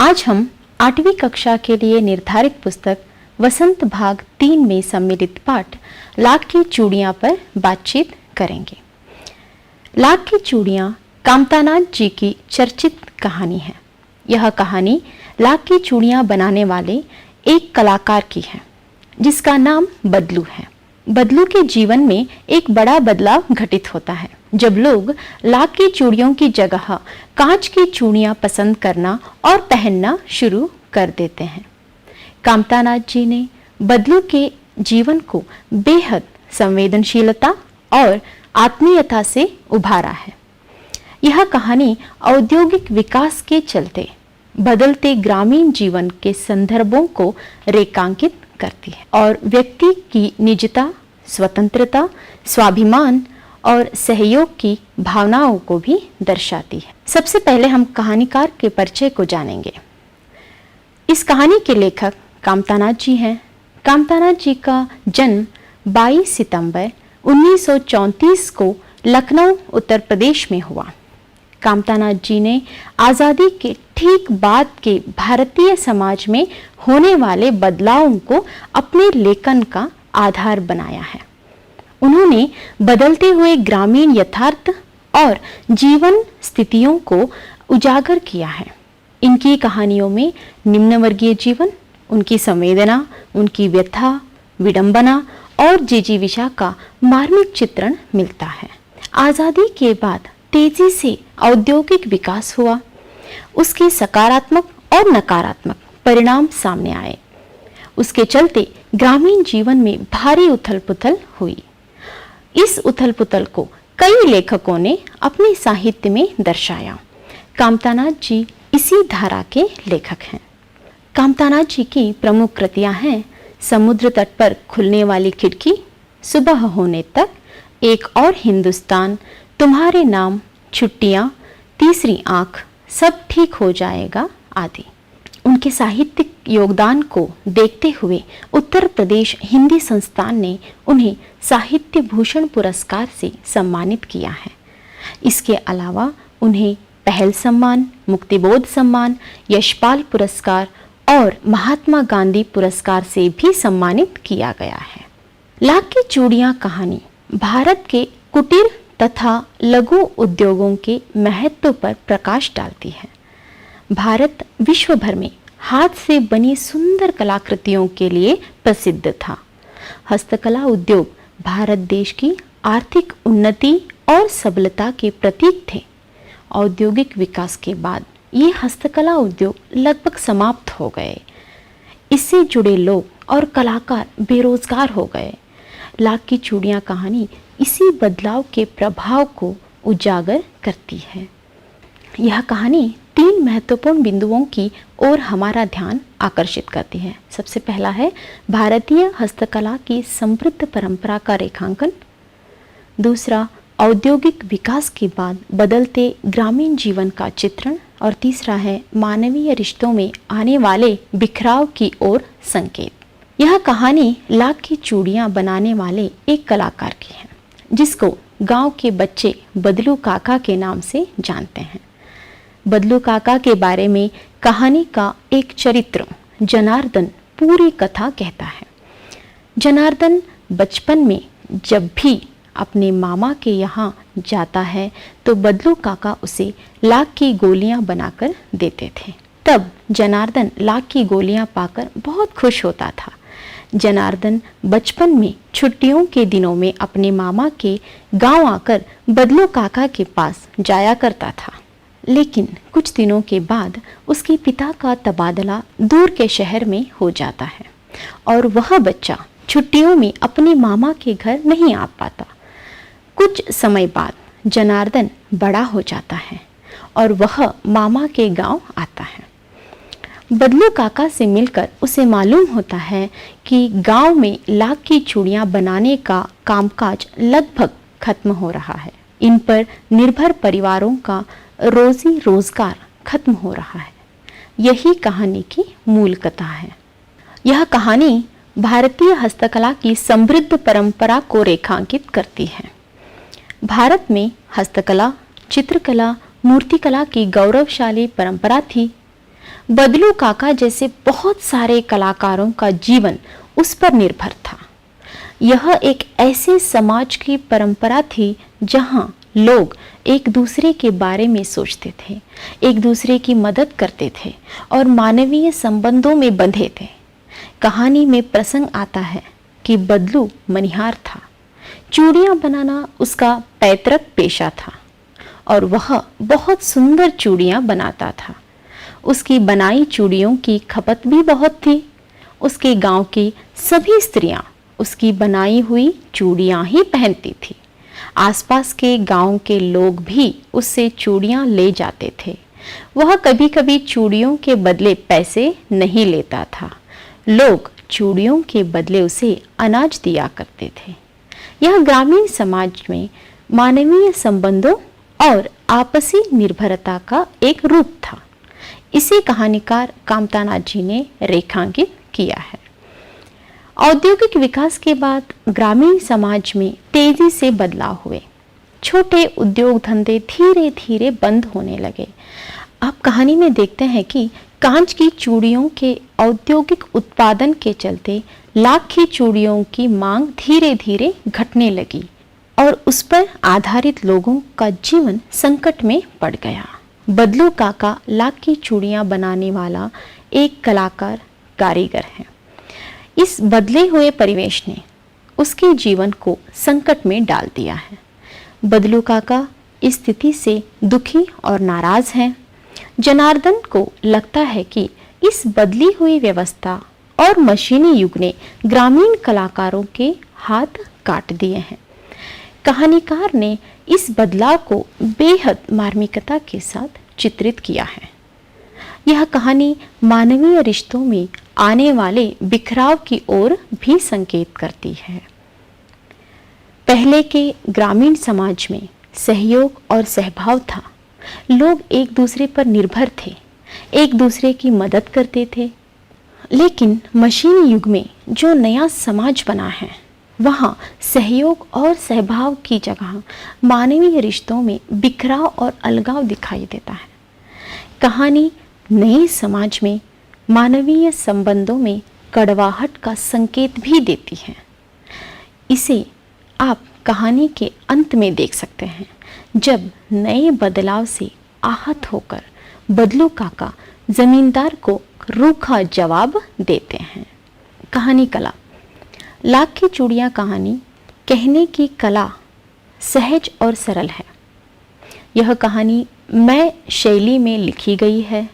आज हम 8वीं कक्षा के लिए निर्धारित पुस्तक वसंत भाग 3 में सम्मिलित पाठ लाख की चूड़ियां पर बातचीत करेंगे। लाख की चूड़ियां कामतानाथ जी की चर्चित कहानी है। यह कहानी लाख की चूड़ियां बनाने वाले एक कलाकार की है जिसका नाम बदलू है। बदलू के जीवन में एक बड़ा बदलाव घटित होता है जब लोग लाख की चूड़ियों की जगह कांच की चूड़ियां पसंद करना और पहनना शुरू कर देते हैं। कामतानाथ जी ने बदलू के जीवन को बेहद संवेदनशीलता और आत्मीयता से उभारा है। यह कहानी औद्योगिक विकास के चलते बदलते ग्रामीण जीवन के संदर्भों को रेखांकित करती है और व्यक्ति की निजता, स्वतंत्रता, स्वाभिमान और सहयोग की भावनाओं को भी दर्शाती है। सबसे पहले हम कहानीकार के परिचय को जानेंगे। इस कहानी के लेखक कामतानाथ जी हैं। कामतानाथ जी का जन्म 22 सितंबर 1934 को लखनऊ, उत्तर प्रदेश में हुआ। कामतानाथ जी ने आज़ादी के ठीक बाद के भारतीय समाज में होने वाले बदलावों को अपने लेखन का आधार बनाया है। उन्होंने बदलते हुए ग्रामीण यथार्थ और जीवन स्थितियों को उजागर किया है। इनकी कहानियों में निम्न वर्गीय जीवन, उनकी संवेदना, उनकी व्यथा, विडंबना और जिजीविषा का मार्मिक चित्रण मिलता है। आज़ादी के बाद तेजी से औद्योगिक विकास हुआ। उसके सकारात्मक और नकारात्मक परिणाम सामने आए। उसके चलते ग्रामीण जीवन में भारी उथल-पुथल हुई। इस उथल-पुथल को कई लेखकों ने अपने साहित्य में दर्शाया। कामतानाथ जी इसी धारा के लेखक हैं। कामतानाथ जी की प्रमुख कृतियां हैं समुद्र तट पर खुलने वाली खिड़की, सुबह होने तक, एक और हिंदुस्तान, तुम्हारे नाम, छुट्टियां, तीसरी आंख, सब ठीक हो जाएगा आदि। उनके साहित्यिक योगदान को देखते हुए उत्तर प्रदेश हिंदी संस्थान ने उन्हें साहित्य भूषण पुरस्कार से सम्मानित किया है। इसके अलावा उन्हें पहल सम्मान, मुक्तिबोध सम्मान, यशपाल पुरस्कार और महात्मा गांधी पुरस्कार से भी सम्मानित किया गया है। लाख की चूड़ियां कहानी भारत के कुटीर तथा लघु उद्योगों के महत्व पर प्रकाश डालती है। भारत विश्व भर में हाथ से बनी सुंदर कलाकृतियों के लिए प्रसिद्ध था। हस्तकला उद्योग भारत देश की आर्थिक उन्नति और सबलता के प्रतीक थे। औद्योगिक विकास के बाद ये हस्तकला उद्योग लगभग समाप्त हो गए। इससे जुड़े लोग और कलाकार बेरोजगार हो गए। लाख की चूड़ियां कहानी इसी बदलाव के प्रभाव को उजागर करती है। यह कहानी 3 महत्वपूर्ण बिंदुओं की ओर हमारा ध्यान आकर्षित करती है। सबसे पहला है भारतीय हस्तकला की समृद्ध परंपरा का रेखांकन। दूसरा, औद्योगिक विकास के बाद बदलते ग्रामीण जीवन का चित्रण। और तीसरा है मानवीय रिश्तों में आने वाले बिखराव की ओर संकेत। यह कहानी लाख की चूड़ियां बनाने वाले एक कलाकार की है जिसको गांव के बच्चे बदलू काका के नाम से जानते हैं। बदलू काका के बारे में कहानी का एक चरित्र जनार्दन पूरी कथा कहता है। जनार्दन बचपन में जब भी अपने मामा के यहाँ जाता है तो बदलू काका उसे लाख की गोलियां बनाकर देते थे। तब जनार्दन लाख की गोलियां पाकर बहुत खुश होता था। जनार्दन बचपन में छुट्टियों के दिनों में अपने मामा के गांव आकर बदलू काका के पास जाया करता था। लेकिन कुछ दिनों के बाद उसके पिता का तबादला दूर के शहर में हो जाता है और वह बच्चा छुट्टियों में अपने मामा के घर नहीं आ पाता। कुछ समय बाद जनार्दन बड़ा हो जाता है और वह मामा के गांव आता है। बदलू काका से मिलकर उसे मालूम होता है कि गांव में लाख की चूड़ियां बनाने का कामकाज लगभग खत्म हो रहा है। इन पर निर्भर परिवारों का रोजी रोजगार खत्म हो रहा है। यही कहानी की मूल कथा है। यह कहानी भारतीय हस्तकला की समृद्ध परंपरा को रेखांकित करती है। भारत में हस्तकला, चित्रकला, मूर्तिकला की गौरवशाली परंपरा थी। बदलू काका जैसे बहुत सारे कलाकारों का जीवन उस पर निर्भर था। यह एक ऐसे समाज की परंपरा थी जहां लोग एक दूसरे के बारे में सोचते थे, एक दूसरे की मदद करते थे और मानवीय संबंधों में बंधे थे। कहानी में प्रसंग आता है कि बदलू मनिहार था। चूड़ियाँ बनाना उसका पैतृक पेशा था और वह बहुत सुंदर चूड़ियाँ बनाता था। उसकी बनाई चूड़ियों की खपत भी बहुत थी। उसके गांव की सभी स्त्रियां उसकी बनाई हुई चूड़ियां ही पहनती थी। आसपास के गांव के लोग भी उससे चूड़ियां ले जाते थे। वह कभी कभी चूड़ियों के बदले पैसे नहीं लेता था। लोग चूड़ियों के बदले उसे अनाज दिया करते थे। यह ग्रामीण समाज में मानवीय संबंधों और आपसी निर्भरता का एक रूप था। इसे कहानीकार कामतानाथ जी ने रेखांकित किया है। औद्योगिक विकास के बाद ग्रामीण समाज में तेजी से बदलाव हुए। छोटे उद्योग धंधे धीरे धीरे बंद होने लगे। आप कहानी में देखते हैं कि कांच की चूड़ियों के औद्योगिक उत्पादन के चलते लाख की चूड़ियों की मांग धीरे धीरे घटने लगी और उस पर आधारित लोगों का जीवन संकट में पड़ गया। बदलू काका लाख की चूड़ियां बनाने वाला एक कलाकार कारीगर है। इस बदले हुए परिवेश ने उसके जीवन को संकट में डाल दिया है। बदलू काका इस स्थिति से दुखी और नाराज हैं। जनार्दन को लगता है कि इस बदली हुई व्यवस्था और मशीनी युग ने ग्रामीण कलाकारों के हाथ काट दिए हैं। कहानीकार ने इस बदलाव को बेहद मार्मिकता के साथ चित्रित किया है। यह कहानी मानवीय रिश्तों में आने वाले बिखराव की ओर भी संकेत करती है। पहले के ग्रामीण समाज में सहयोग और सहभाव था। लोग एक दूसरे पर निर्भर थे, एक दूसरे की मदद करते थे। लेकिन मशीनी युग में जो नया समाज बना है, वहाँ सहयोग और सहभाव की जगह मानवीय रिश्तों में बिखराव और अलगाव दिखाई देता है। कहानी नए समाज में मानवीय संबंधों में कड़वाहट का संकेत भी देती है। इसे आप कहानी के अंत में देख सकते हैं, जब नए बदलाव से आहत होकर बदलू काका जमींदार को रूखा जवाब देते हैं। कहानी कला। लाख की चूड़ियाँ कहानी कहने की कला सहज और सरल है। यह कहानी मैं शैली में लिखी गई है।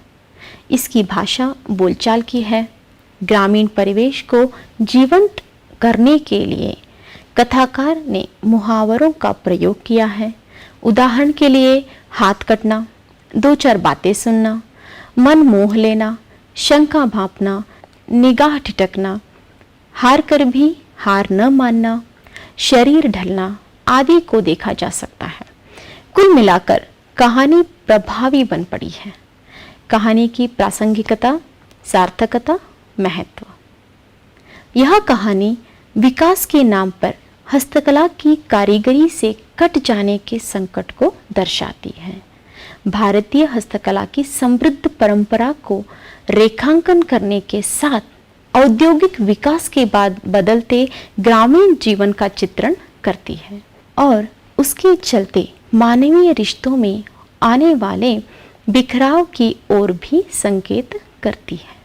इसकी भाषा बोलचाल की है। ग्रामीण परिवेश को जीवंत करने के लिए कथाकार ने मुहावरों का प्रयोग किया है। उदाहरण के लिए हाथ कटना, दो चार बातें सुनना, मन मोह लेना, शंका भांपना, निगाह ठिठकना, हार कर भी हार न मानना, शरीर ढलना आदि को देखा जा सकता है। कुल मिलाकर कहानी प्रभावी बन पड़ी है। कहानी की प्रासंगिकता, सार्थकता, महत्व। यह कहानी विकास के नाम पर हस्तकला की कारीगरी से कट जाने के संकट को दर्शाती है। भारतीय हस्तकला की समृद्ध परंपरा को रेखांकन करने के साथ औद्योगिक विकास के बाद बदलते ग्रामीण जीवन का चित्रण करती है और उसके चलते मानवीय रिश्तों में आने वाले बिखराव की ओर भी संकेत करती है।